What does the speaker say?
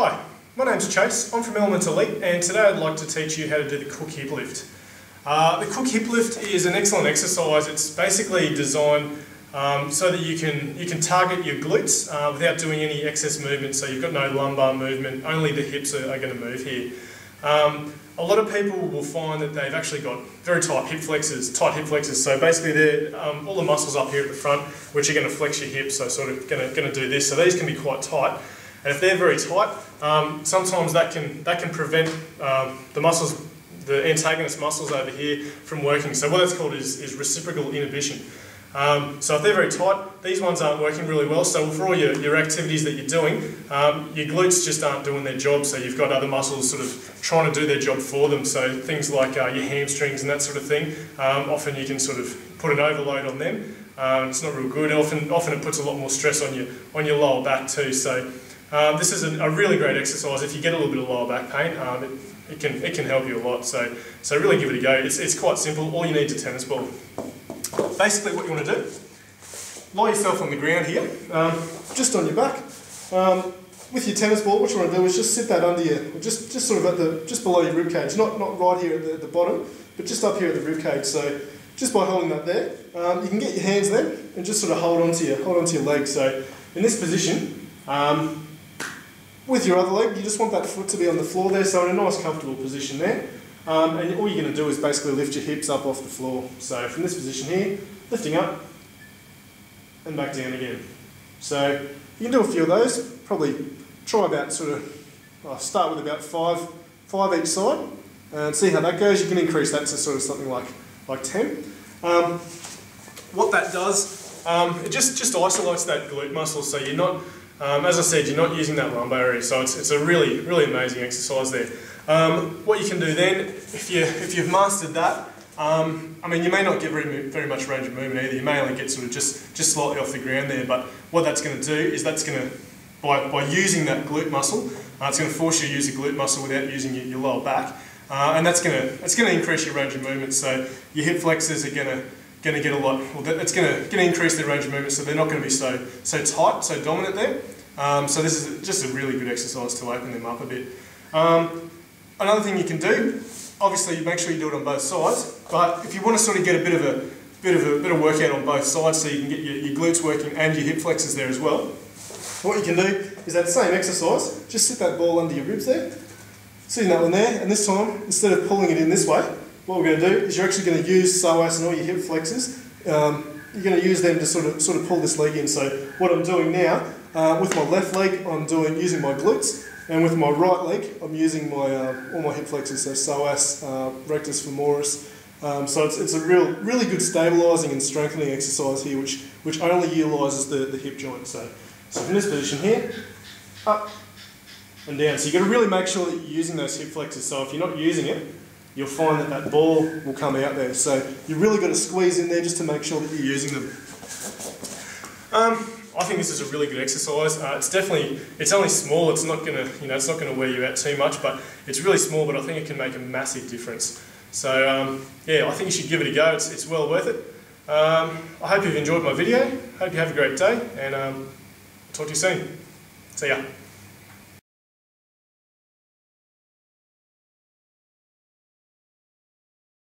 Hi, my name's Chase. I'm from Element Elite, and today I'd like to teach you how to do the Cook hip lift. The Cook hip lift is an excellent exercise. It's basically designed so that you can target your glutes without doing any excess movement. So you've got no lumbar movement. Only the hips are going to move here. A lot of people will find that they've actually got very tight hip flexors. So basically, they're all the muscles up here at the front, which are going to flex your hips. So sort of going to do this. So these can be quite tight. And if they're very tight, sometimes that can prevent the muscles, the antagonist muscles over here, from working. So what that's called is reciprocal inhibition. So if they're very tight, these ones aren't working really well. So for all your activities that you're doing, your glutes just aren't doing their job. So you've got other muscles sort of trying to do their job for them. So things like your hamstrings and that sort of thing. Often you can sort of put an overload on them. It's not real good. Often it puts a lot more stress on your lower back too. So this is a really great exercise. If you get a little bit of lower back pain, it can help you a lot. So really give it a go. It's quite simple. All you need is a tennis ball. Basically what you want to do, lie yourself on the ground here, just on your back. With your tennis ball, what you want to do is just sit that under you, just sort of just below your rib cage, not right here at the bottom, but just up here at the rib cage. So just by holding that there, you can get your hands then and just sort of hold onto your legs. So in this position, with your other leg, you just want that foot to be on the floor there, so in a nice comfortable position there. And all you're going to do is basically lift your hips up off the floor. So from this position here, lifting up and back down again. So you can do a few of those. Probably try about start with about five each side and see how that goes. You can increase that to sort of something like 10. What that does, it just isolates that glute muscle. So you're not, as I said, you're not using that lumbar area. So it's a really amazing exercise there. What you can do then, if you've mastered that, I mean, you may not get very much range of movement either. You may only get sort of just slightly off the ground there. But what that's going to do is that's going to, by using that glute muscle, it's going to force you to use the glute muscle without using your lower back, and it's going to increase your range of movement. So your hip flexors are going to get a lot. Well, it's going to increase their range of movement, so they're not going to be so tight, so dominant there. So this is just a really good exercise to open them up a bit. Another thing you can do, obviously, you make sure you do it on both sides. But if you want to sort of get a bit of workout on both sides, so you can get your glutes working and your hip flexors there as well, what you can do is that same exercise. Just sit that ball under your ribs there, sitting that one there, and this time, instead of pulling it in this way, what we're going to do is you're actually going to use psoas and all your hip flexors. You're going to use them to sort of pull this leg in. So what I'm doing now, with my left leg, I'm using my glutes. And with my right leg, I'm using all my hip flexors, so psoas, rectus femoris. So it's a really good stabilising and strengthening exercise here, which only utilises the hip joint. So from this position here, up and down. So you've got to really make sure that you're using those hip flexors. So if you're not using it, you'll find that ball will come out there. So you've really got to squeeze in there just to make sure that you're using them. I think this is a really good exercise. It's only small. It's not gonna wear you out too much, but it's really small. But I think it can make a massive difference. So yeah, I think you should give it a go. It's well worth it. I hope you've enjoyed my video. Hope you have a great day, and talk to you soon. See ya.